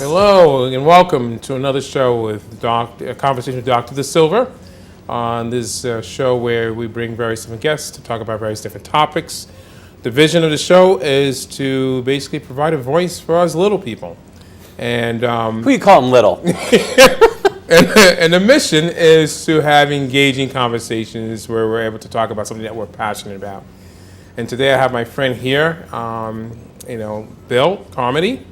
Hello, and welcome to another show with a conversation with Dr.Da Silva. On this show where we bring various different guests to talk about various different topics. The vision of the show is to basically provide a voice for us little people. And who you call them little? and the mission is to have engaging conversations where we're able to talk about something that we're passionate about. And today I have my friend here, Bill Carmody.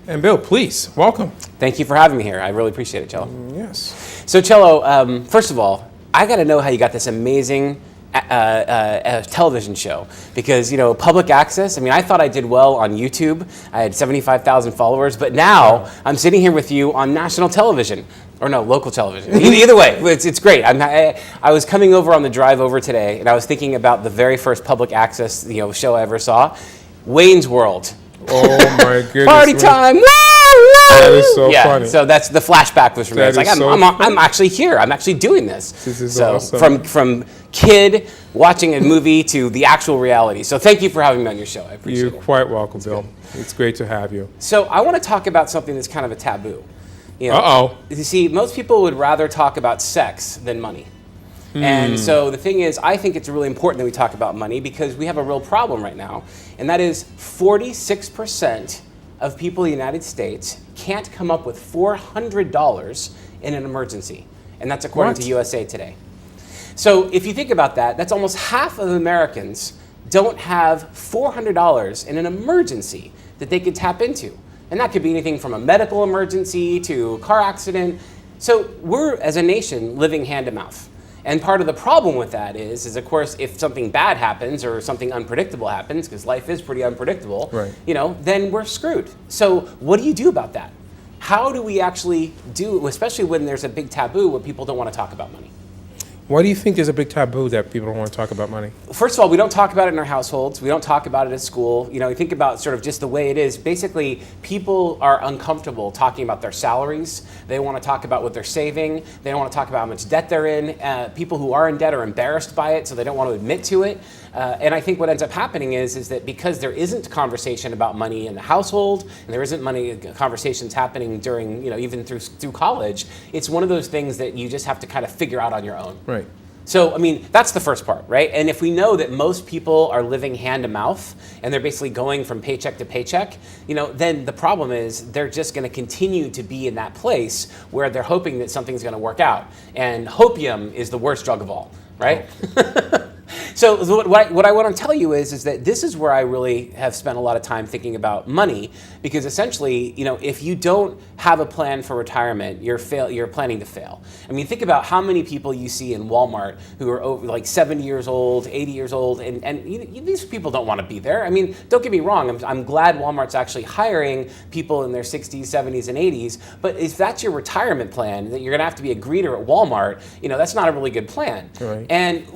And Bill, please, welcome. Thank you for having me here. I really appreciate it, Cello. Yes. So, Cello, first of all, I got to know how you got this amazing television show. Because, public access, I thought I did well on YouTube. I had 75,000 followers. But now I'm sitting here with you on national television. Or no, local television. Either way, it's great. I was coming over on the drive over today, and I was thinking about the very first public access show I ever saw, Wayne's World. Oh my goodness! Party time! Woo! That is so funny. So that's the flashback was for me. It's like I'm actually here. I'm actually doing this. This is so awesome. From kid watching a movie to the actual reality. So thank you for having me on your show. I appreciate it. You're quite welcome, Bill. It's great to have you. So I want to talk about something that's kind of a taboo. You see, most people would rather talk about sex than money. And so the thing is, I think it's really important that we talk about money because we have a real problem right now, and that is 46% of people in the United States can't come up with $400 in an emergency, and that's according to USA Today. So if you think about that, that's almost half of Americans don't have $400 in an emergency that they could tap into, and that could be anything from a medical emergency to a car accident. So we're, as a nation, living hand to mouth. And part of the problem with that is of course, if something bad happens or something unpredictable happens, because life is pretty unpredictable, then we're screwed. So what do you do about that? How do we actually do, especially when there's a big taboo where people don't want to talk about money? Why do you think there's a big taboo that people don't want to talk about money? First of all, we don't talk about it in our households. We don't talk about it at school. You think about sort of just the way it is. Basically, people are uncomfortable talking about their salaries. They want to talk about what they're saving. They don't want to talk about how much debt they're in. People who are in debt are embarrassed by it, so they don't want to admit to it. And I think what ends up happening is that because there isn't conversation about money in the household, and there isn't money conversations happening during, even through college, it's one of those things that you just have to kind of figure out on your own. Right. So, that's the first part, right? And if we know that most people are living hand to mouth and they're basically going from paycheck to paycheck, then the problem is they're just going to continue to be in that place where they're hoping that something's going to work out. And hopium is the worst drug of all, right? Oh. So what I want to tell you is that this is where I really have spent a lot of time thinking about money, because essentially, if you don't have a plan for retirement, you're planning to fail. Think about how many people you see in Walmart who are over, like 70 years old, 80 years old, and these people don't want to be there. Don't get me wrong, I'm glad Walmart's actually hiring people in their 60s, 70s, and 80s, but if that's your retirement plan, that you're going to have to be a greeter at Walmart, that's not a really good plan. Right. And,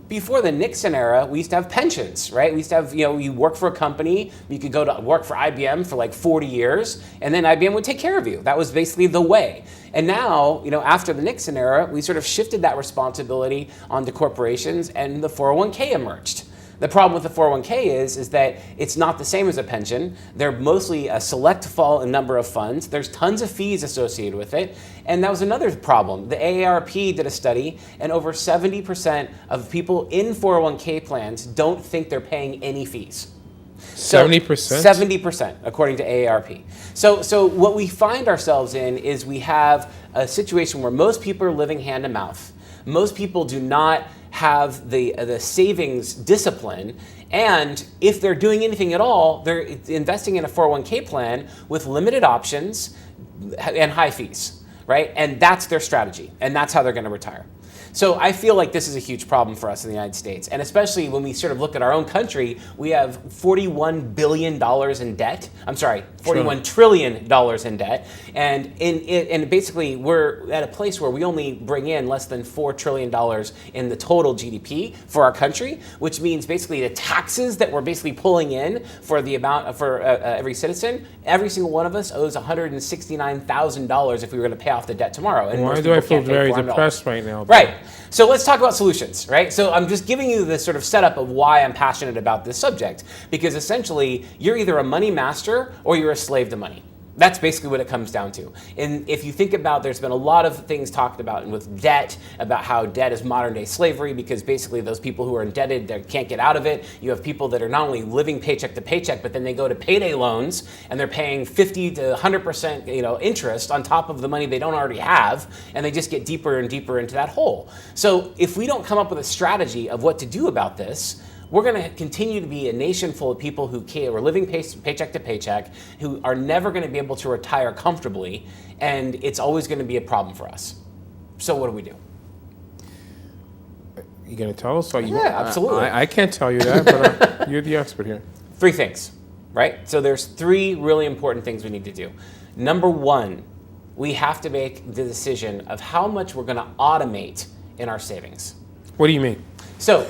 before the Nixon era, we used to have pensions, right? We used to have, you work for a company, you could go to work for IBM for like 40 years, and then IBM would take care of you. That was basically the way. And now, after the Nixon era, we sort of shifted that responsibility onto corporations, and the 401k emerged. The problem with the 401k is that it's not the same as a pension. They're mostly a select number of funds. There's tons of fees associated with it. And that was another problem. The AARP did a study, and over 70% of people in 401k plans don't think they're paying any fees. 70%? 70%, according to AARP. So what we find ourselves in is we have a situation where most people are living hand to mouth. Most people do not have the savings discipline, and if they're doing anything at all, they're investing in a 401k plan with limited options and high fees, right? And that's their strategy, and that's how they're going to retire. So I feel like this is a huge problem for us in the United States. And especially when we sort of look at our own country, we have $41 billion in debt. I'm sorry, $41 trillion in debt. And basically we're at a place where we only bring in less than $4 trillion in the total GDP for our country, which means basically the taxes that we're basically pulling in for the amount for every citizen, every single one of us owes $169,000 if we were going to pay off the debt tomorrow. And why do I feel very depressed right now? Right. So let's talk about solutions, right? So I'm just giving you this sort of setup of why I'm passionate about this subject, because essentially you're either a money master or you're a slave to money. That's basically what it comes down to. And if you think about, there's been a lot of things talked about and with debt, about how debt is modern day slavery, because basically those people who are indebted, they can't get out of it. You have people that are not only living paycheck to paycheck, but then they go to payday loans and they're paying 50 to 100% interest on top of the money they don't already have, and they just get deeper and deeper into that hole. So if we don't come up with a strategy of what to do about this, we're going to continue to be a nation full of people who are living paycheck to paycheck, who are never going to be able to retire comfortably, and it's always going to be a problem for us. So what do we do? You going to tell us? Yeah, absolutely. I can't tell you that, but you're the expert here. 3 things, right? So there's 3 really important things we need to do. Number 1, we have to make the decision of how much we're going to automate in our savings. What do you mean? So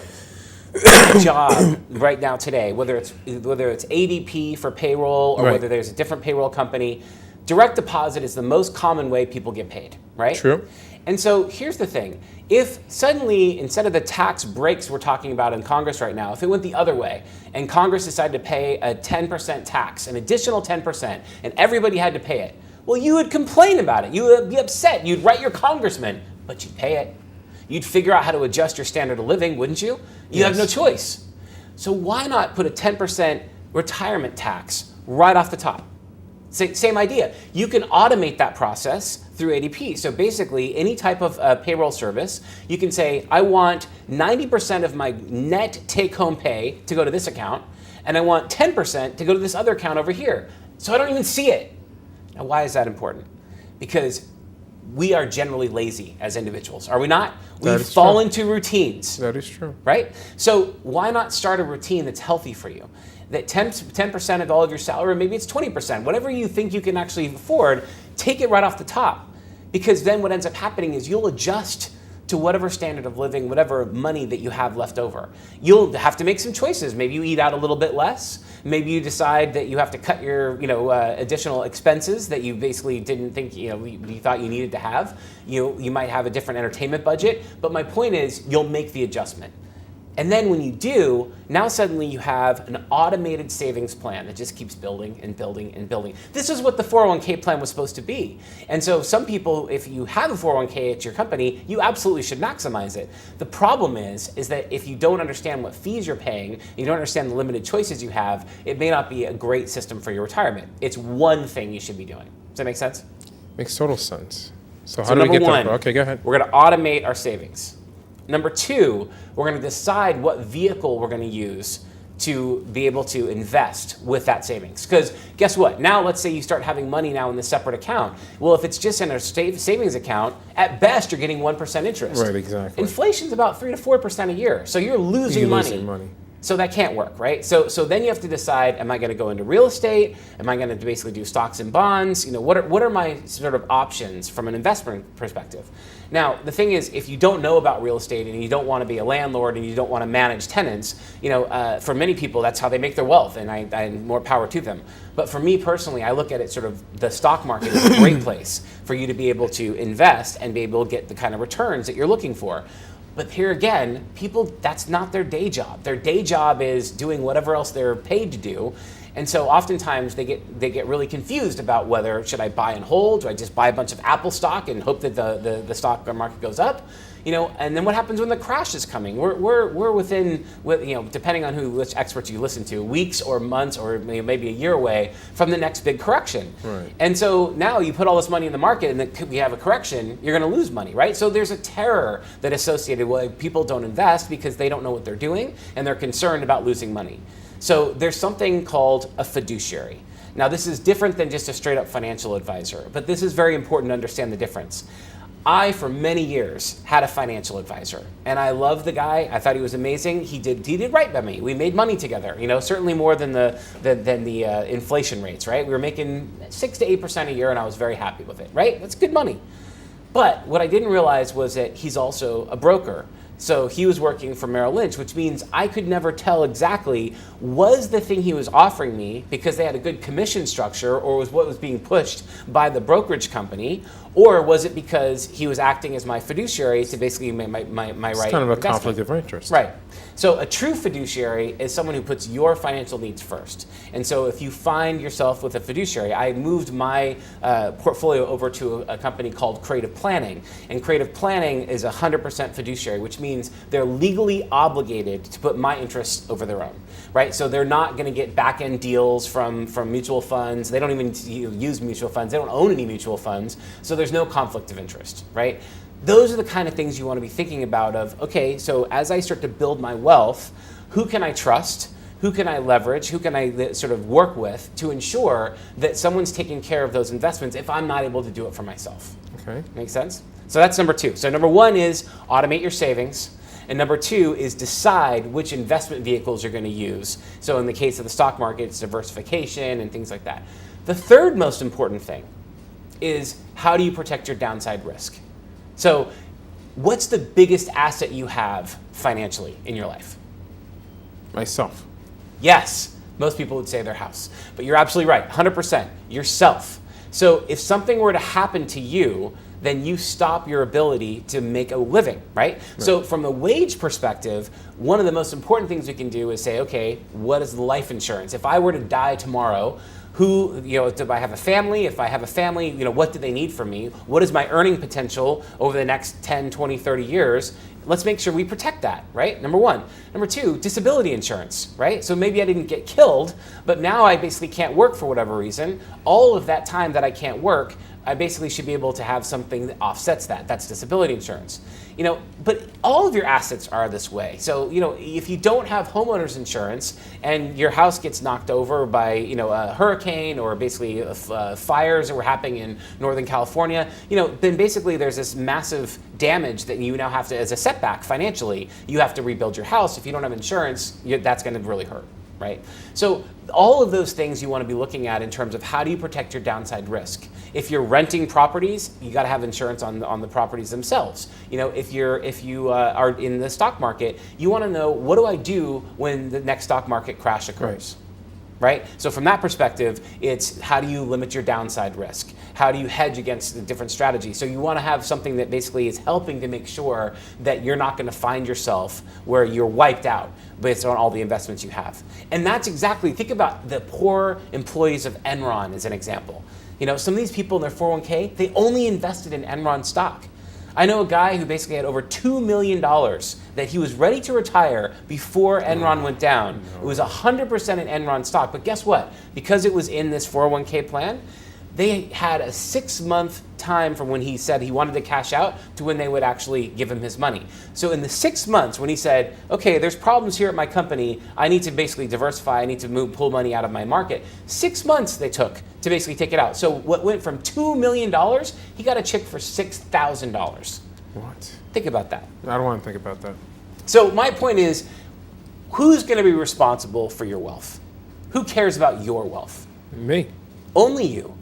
job right now today, whether it's ADP for payroll or whether there's a different payroll company, direct deposit is the most common way people get paid, right? True. And so here's the thing. If suddenly, instead of the tax breaks we're talking about in Congress right now, if it went the other way and Congress decided to pay a 10% tax, an additional 10%, and everybody had to pay it, well, you would complain about it. You would be upset. You'd write your congressman, but you'd pay it. You'd figure out how to adjust your standard of living, wouldn't you? You have no choice. So why not put a 10% retirement tax right off the top? Same idea. You can automate that process through ADP. So basically, any type of payroll service, you can say, I want 90% of my net take-home pay to go to this account, and I want 10% to go to this other account over here. So I don't even see it. Now, why is that important? Because we are generally lazy as individuals, are we not? We fall into routines. That is true. Right? So why not start a routine that's healthy for you? That 10% of all of your salary, maybe it's 20%, whatever you think you can actually afford, take it right off the top. Because then what ends up happening is you'll adjust to whatever standard of living, whatever money that you have left over. You'll have to make some choices. Maybe you eat out a little bit less. Maybe you decide that you have to cut your additional expenses that you basically didn't think you thought you needed to have. You might have a different entertainment budget. But my point is you'll make the adjustment. And then when you do, now suddenly you have an automated savings plan that just keeps building and building and building. This is what the 401k plan was supposed to be. And so some people, if you have a 401k at your company, you absolutely should maximize it. The problem is that if you don't understand what fees you're paying, you don't understand the limited choices you have, it may not be a great system for your retirement. It's one thing you should be doing. Does that make sense? Makes total sense. So how do we get there? Okay, go ahead. We're going to automate our savings. Number 2, we're going to decide what vehicle we're going to use to be able to invest with that savings. Because guess what? Now let's say you start having money now in the separate account. Well, if it's just in a savings account, at best you're getting 1% interest. Right, exactly. Inflation's about 3 to 4% a year. So you're losing money. So that can't work, right? So then you have to decide, am I going to go into real estate? Am I going to basically do stocks and bonds? What are my sort of options from an investment perspective? Now, the thing is, if you don't know about real estate and you don't want to be a landlord and you don't want to manage tenants, for many people, that's how they make their wealth, and I more power to them. But for me personally, I look at it sort of the stock market is a great place for you to be able to invest and be able to get the kind of returns that you're looking for. But here again, people, that's not their day job. Their day job is doing whatever else they're paid to do. And so oftentimes they get really confused about whether should I buy and hold? Do I just buy a bunch of Apple stock and hope that the stock market goes up? And then what happens when the crash is coming? We're within, depending on which experts you listen to, weeks or months or maybe a year away from the next big correction. Right. And so now you put all this money in the market and we have a correction, you're going to lose money, right? So there's a terror that associated with people don't invest because they don't know what they're doing and they're concerned about losing money. So there's something called a fiduciary. Now this is different than just a straight up financial advisor, but this is very important to understand the difference. I, for many years, had a financial advisor, and I loved the guy. I thought he was amazing. He did right by me. We made money together, certainly more than the inflation rates, right? We were making 6 to 8% a year, and I was very happy with it, right? That's good money. But what I didn't realize was that he's also a broker. So he was working for Merrill Lynch, which means I could never tell exactly, was the thing he was offering me because they had a good commission structure, or was what was being pushed by the brokerage company, or was it because he was acting as my fiduciary to basically my right It's kind of a investment? conflict of interest. Right. So a true fiduciary is someone who puts your financial needs first. And so if you find yourself with a fiduciary, I moved my portfolio over to a company called Creative Planning. And Creative Planning is 100% fiduciary, which means they're legally obligated to put my interests over their own. Right? So they're not going to get back-end deals from mutual funds. They don't even use mutual funds. They don't own any mutual funds. So there's no conflict of interest. Right? Those are the kind of things you want to be thinking about of, okay, so as I start to build my wealth, who can I trust? Who can I leverage? Who can I sort of work with to ensure that someone's taking care of those investments if I'm not able to do it for myself? Okay. Make sense? So that's number two. So number one is automate your savings. And number two is decide which investment vehicles you're going to use. So in the case of the stock market, it's diversification and things like that. The third most important thing is how do you protect your downside risk? So what's the biggest asset you have financially in your life? Myself. Yes, most people would say their house. But you're absolutely right, 100%, yourself. So if something were to happen to you, then you stop your ability to make a living, right? So from the wage perspective, one of the most important things we can do is say, okay, what is the life insurance? If I were to die tomorrow, who, do I have a family? If I have a family, what do they need from me? What is my earning potential over the next 10, 20, 30 years? Let's make sure we protect that, right? Number one. Number two, disability insurance, right? So maybe I didn't get killed, but now I basically can't work for whatever reason. All of that time that I can't work, I basically should be able to have something that offsets that. That's disability insurance. But all of your assets are this way. So, if you don't have homeowners insurance and your house gets knocked over by, a hurricane or basically fires that were happening in Northern California, then basically there's this massive damage that you now have to, as a setback financially, you have to rebuild your house. If you don't have insurance, that's going to really hurt. Right? So all of those things you want to be looking at in terms of how do you protect your downside risk. If you're renting properties, you got to have insurance on the properties themselves. If you are in the stock market, you want to know, what do I do when the next stock market crash occurs? Right? So from that perspective, it's how do you limit your downside risk? How do you hedge against the different strategies? So you want to have something that basically is helping to make sure that you're not going to find yourself where you're wiped out based on all the investments you have. And that's exactly, think about the poor employees of Enron as an example. Some of these people in their 401k, they only invested in Enron stock. I know a guy who basically had over $2 million that he was ready to retire before Enron went down. It was 100% in Enron stock. But guess what? Because it was in this 401k plan, they had a 6-month time from when he said he wanted to cash out to when they would actually give him his money. So in the 6 months when he said, okay, there's problems here at my company, I need to basically diversify, I need to pull money out of my market, 6 months they took to basically take it out. So what went from $2 million, he got a check for $6,000. What? Think about that. I don't want to think about that. So my point is, who's going to be responsible for your wealth? Who cares about your wealth? Me. Only you.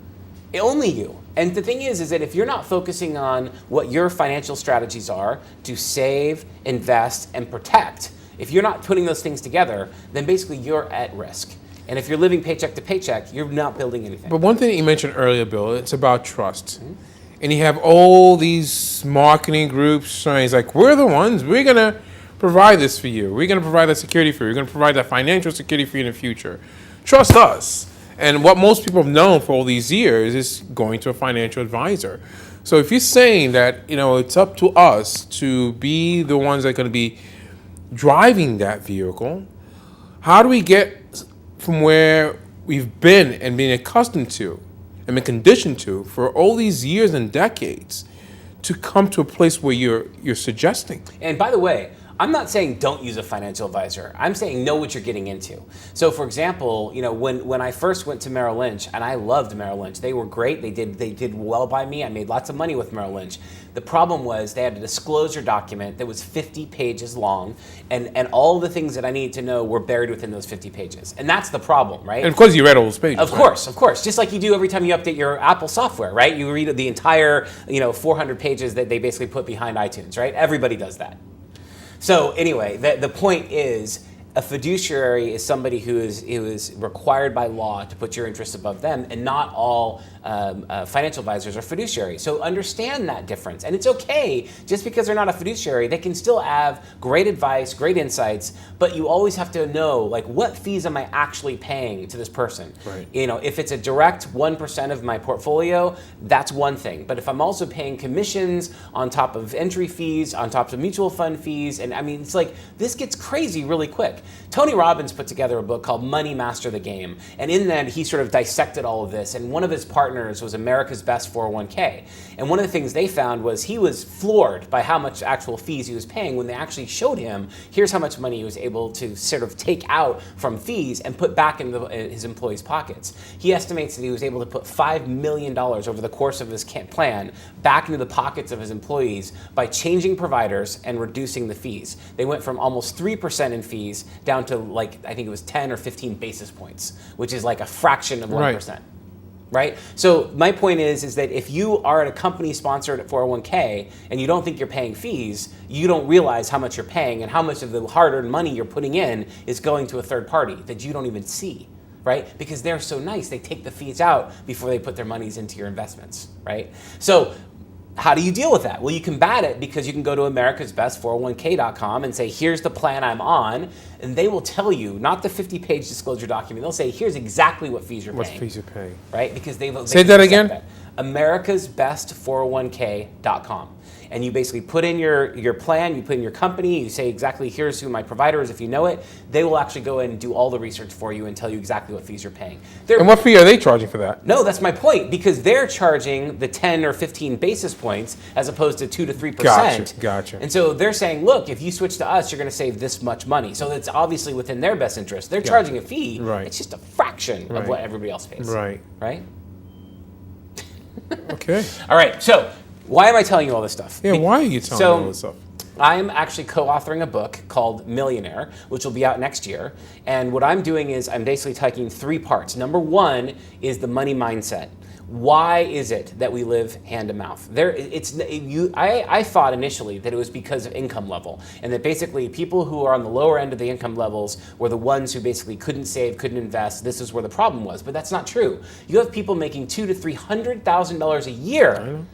Only you. And the thing is that if you're not focusing on what your financial strategies are to save, invest, and protect, if you're not putting those things together, then basically you're at risk. And if you're living paycheck to paycheck, you're not building anything. But one thing that you mentioned earlier, Bill, it's about trust. Mm-hmm. And you have all these marketing groups showing, it's like, we're the ones, we're going to provide this for you. We're going to provide that security for you. We're going to provide that financial security for you in the future. Trust us. And what most people have known for all these years is going to a financial advisor. So if you're saying that, it's up to us to be the ones that are going to be driving that vehicle, how do we get from where we've been and been accustomed to and been conditioned to for all these years and decades to come to a place where you're suggesting? And by the way, I'm not saying don't use a financial advisor. I'm saying know what you're getting into. So for example, when I first went to Merrill Lynch, and I loved Merrill Lynch, they were great. They did well by me. I made lots of money with Merrill Lynch. The problem was they had a disclosure document that was 50 pages long, and all the things that I needed to know were buried within those 50 pages. And that's the problem, right? And of course you read all those pages. Of course. Just like you do every time you update your Apple software, right? You read the entire 400 pages that they basically put behind iTunes, right? Everybody does that. So anyway, the point is, a fiduciary is somebody who is required by law to put your interests above them, and not all financial advisors are fiduciaries. So understand that difference. And it's okay, just because they're not a fiduciary, they can still have great advice, great insights, but you always have to know, like, what fees am I actually paying to this person? Right. You know, if it's a direct 1% of my portfolio, that's one thing. But if I'm also paying commissions on top of entry fees, on top of mutual fund fees, and I mean, it's like, this gets crazy really quick. Tony Robbins put together a book called Money Master the Game. And in that, he sort of dissected all of this. And one of his partners was America's Best 401k. And one of the things they found was he was floored by how much actual fees he was paying when they actually showed him, here's how much money he was able to sort of take out from fees and put back into his employees' pockets. He estimates that he was able to put $5 million over the course of his plan back into the pockets of his employees by changing providers and reducing the fees. They went from almost 3% in fees down to, like, I think it was 10 or 15 basis points, which is like a fraction of 1%. Right? So my point is that if you are at a company-sponsored 401k and you don't think you're paying fees, you don't realize how much you're paying and how much of the hard-earned money you're putting in is going to a third party that you don't even see. Right? Because they're so nice, they take the fees out before they put their monies into your investments. Right? So how do you deal with that? Well, you combat it because you can go to americasbest401k.com and say, here's the plan I'm on, and they will tell you, not the 50-page disclosure document, they'll say, here's exactly what fees you're paying. What fees you're paying. Right? Because they Say that again? americasbest401k.com. And you basically put in your plan, you put in your company, you say exactly, here's who my provider is if you know it. They will actually go in and do all the research for you and tell you exactly what fees you're paying. And what fee are they charging for that? No, that's my point, because they're charging the 10 or 15 basis points as opposed to 2 to 3%. Gotcha. And so they're saying, look, if you switch to us, you're going to save this much money. So it's obviously within their best interest. They're charging a fee. Right. It's just a fraction of what everybody else pays. Right. Right? Okay. All right, so why am I telling you all this stuff? Yeah, why are you telling me all this stuff? I'm actually co-authoring a book called Millionaire, which will be out next year. And what I'm doing is I'm basically taking 3 parts. Number 1 is the money mindset. Why is it that we live hand to mouth? I thought initially that it was because of income level, and that basically people who are on the lower end of the income levels were the ones who basically couldn't save, couldn't invest. This is where the problem was, but that's not true. You have people making $200,000 to $300,000 a year,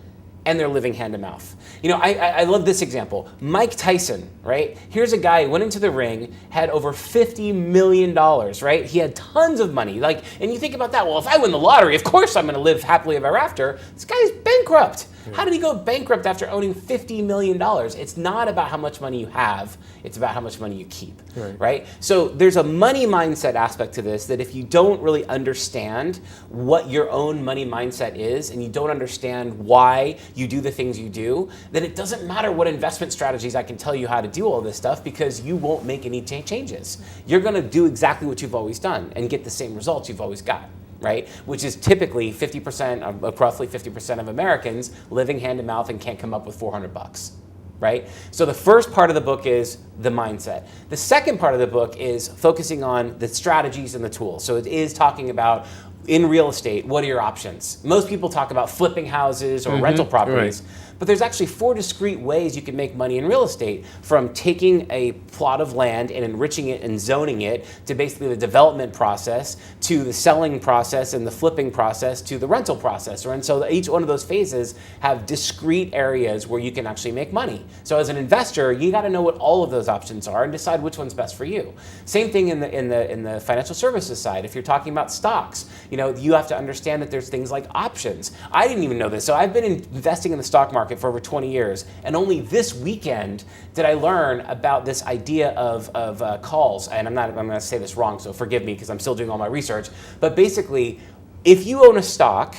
and they're living hand to mouth. You know, I love this example. Mike Tyson, right? Here's a guy who went into the ring, had over $50 million, right? He had tons of money. And you think about that, well, if I win the lottery, of course I'm gonna live happily ever after. This guy's bankrupt. How did he go bankrupt after owning $50 million? It's not about how much money you have, it's about how much money you keep, right? So there's a money mindset aspect to this that if you don't really understand what your own money mindset is, and you don't understand why you do the things you do, then it doesn't matter what investment strategies I can tell you how to do all this stuff, because you won't make any changes. You're gonna do exactly what you've always done and get the same results you've always got. Right? Which is typically 50%, roughly 50% of Americans living hand to mouth and can't come up with $400. Right? So the first part of the book is the mindset. The second part of the book is focusing on the strategies and the tools. So it is talking about, in real estate, what are your options? Most people talk about flipping houses or rental properties. But there's actually 4 discrete ways you can make money in real estate, from taking a plot of land and enriching it and zoning it, to basically the development process, to the selling process and the flipping process, to the rental process. And so each one of those phases have discrete areas where you can actually make money. So as an investor, you got to know what all of those options are and decide which one's best for you. Same thing in the financial services side. If you're talking about stocks, you have to understand that there's things like options. I didn't even know this. So I've been investing in the stock market for over 20 years, and only this weekend did I learn about this idea of calls. And I'm going to say this wrong, so forgive me because I'm still doing all my research. But basically, if you own a stock,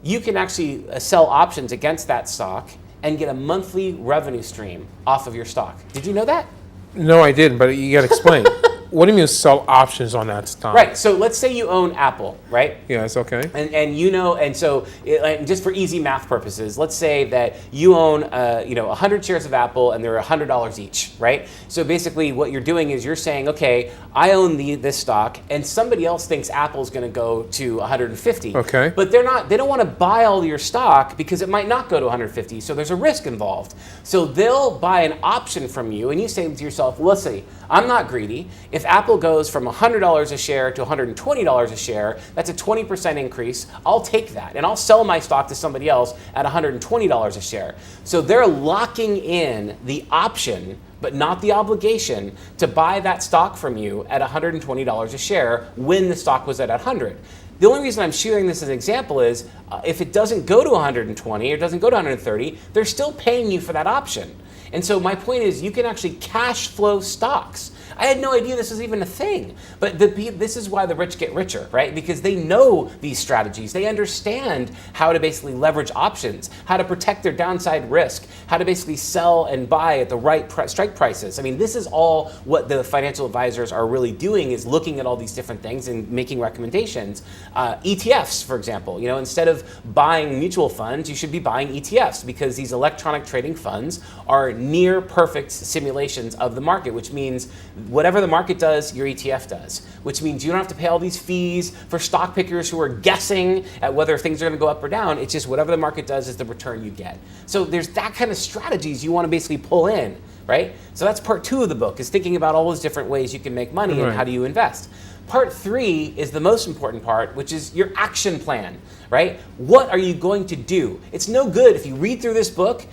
you can actually sell options against that stock and get a monthly revenue stream off of your stock. Did you know that? No, I didn't, but you got to explain. what do you mean sell options on that stock? Right. So let's say you own Apple, right? Yes, okay. And just for easy math purposes, let's say that you own 100 shares of Apple and they're $100 each, right? So basically what you're doing is you're saying, okay, I own this stock and somebody else thinks Apple's going to go to 150. Okay. But they don't want to buy all your stock because it might not go to 150. So there's a risk involved. So they'll buy an option from you and you say to yourself, well, let's see, I'm not greedy. If Apple goes from $100 a share to $120 a share, that's a 20% increase. I'll take that and I'll sell my stock to somebody else at $120 a share. So they're locking in the option, but not the obligation, to buy that stock from you at $120 a share when the stock was at 100. The only reason I'm sharing this as an example is if it doesn't go to 120 or doesn't go to 130, they're still paying you for that option. And so my point is you can actually cash flow stocks. I had no idea this was even a thing. But this is why the rich get richer, right? Because they know these strategies. They understand how to basically leverage options, how to protect their downside risk, how to basically sell and buy at the right strike prices. I mean, this is all what the financial advisors are really doing, is looking at all these different things and making recommendations. ETFs, for example, instead of buying mutual funds, you should be buying ETFs because these electronic trading funds are near perfect simulations of the market, which means whatever the market does, your ETF does, which means you don't have to pay all these fees for stock pickers who are guessing at whether things are going to go up or down. It's just whatever the market does is the return you get. So there's that kind of strategies you want to basically pull in, right? So that's part 2 of the book, is thinking about all those different ways you can make money and how do you invest. Part 3 is the most important part, which is your action plan, right? What are you going to do? It's no good if you read through this book,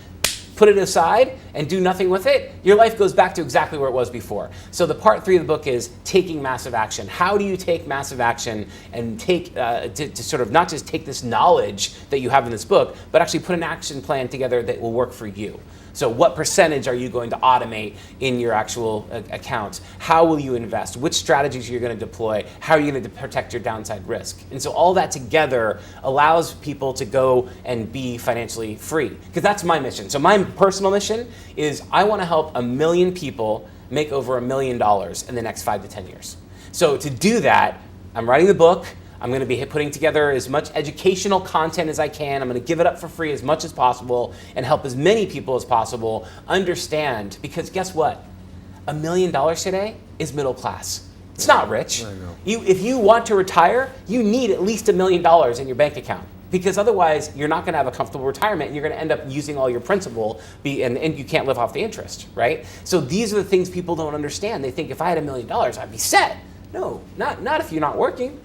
put it aside and do nothing with it, your life goes back to exactly where it was before. So the part 3 of the book is taking massive action. How do you take massive action and take to sort of not just take this knowledge that you have in this book, but actually put an action plan together that will work for you? So what percentage are you going to automate in your actual accounts? How will you invest? Which strategies are you going to deploy? How are you going to protect your downside risk? And so all that together allows people to go and be financially free. Because that's my mission. So my personal mission is I want to help 1 million people make over $1 million in the next 5 to 10 years. So to do that, I'm writing the book. I'm going to be putting together as much educational content as I can. I'm going to give it up for free as much as possible and help as many people as possible understand. Because guess what? $1 million today is middle class. It's not rich. I know. If you want to retire, you need at least $1 million in your bank account. Because otherwise, you're not going to have a comfortable retirement and you're going to end up using all your principal and you can't live off the interest, right? So these are the things people don't understand. They think if I had $1 million, I'd be set. No, not if you're not working.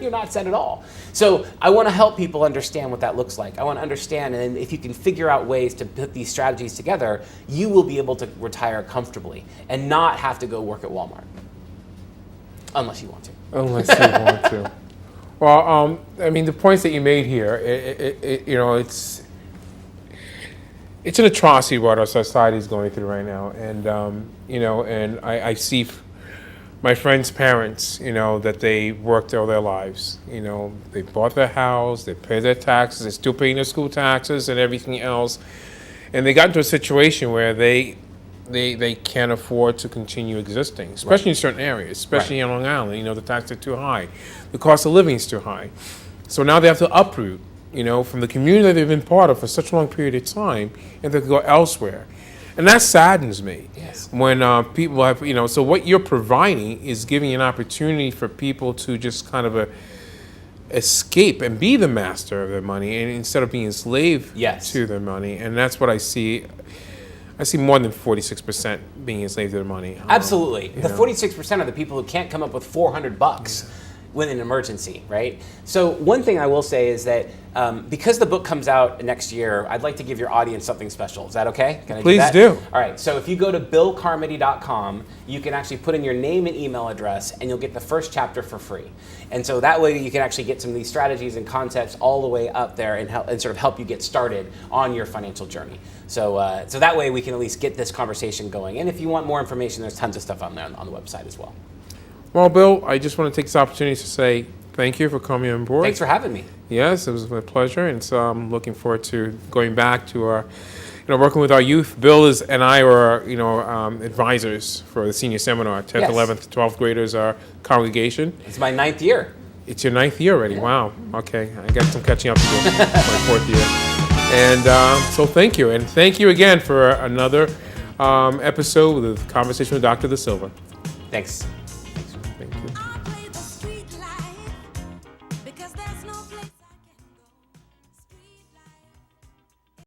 You're not set at all. So I want to help people understand what that looks like. I want to understand, and if you can figure out ways to put these strategies together, you will be able to retire comfortably and not have to go work at Walmart. Unless you want to. Unless you want to. Well, I mean, the points that you made here, it's an atrocity what our society is going through right now, and and I see my friends' parents, that they worked all their lives. They bought their house, they pay their taxes, they're still paying their school taxes and everything else, and they got into a situation where they can't afford to continue existing, especially in certain areas, especially in Long Island. The taxes are too high, the cost of living is too high. So now they have to uproot, from the community that they've been part of for such a long period of time, and they go elsewhere. And that saddens me. Yes. When people have, so what you're providing is giving an opportunity for people to just kind of escape and be the master of their money, and instead of being enslaved to their money. And that's what I see. I see more than 46% being enslaved to their money. Absolutely. The 46% are the people who can't come up with $400 with an emergency, right? So one thing I will say is that because the book comes out next year, I'd like to give your audience something special. Is that okay? Can I Please do that? do. All right, so if you go to billcarmody.com, you can actually put in your name and email address and you'll get the first chapter for free. And so that way you can actually get some of these strategies and concepts all the way up there and sort of help you get started on your financial journey. So so that way we can at least get this conversation going. And if you want more information, there's tons of stuff on there on the website as well. Well, Bill, I just want to take this opportunity to say thank you for coming on board. Thanks for having me. Yes, it was my pleasure, and so I'm looking forward to going back to our working with our youth. Bill and I are, advisors for the senior seminar. 10th, Yes. 11th, 12th graders, our congregation. It's my 9th year. It's your 9th year already. Wow. Okay. I got some catching up to do. My 4th year. And so thank you. And thank you again for another episode with Conversation with Dr. Da Silva. Thanks. Thank you.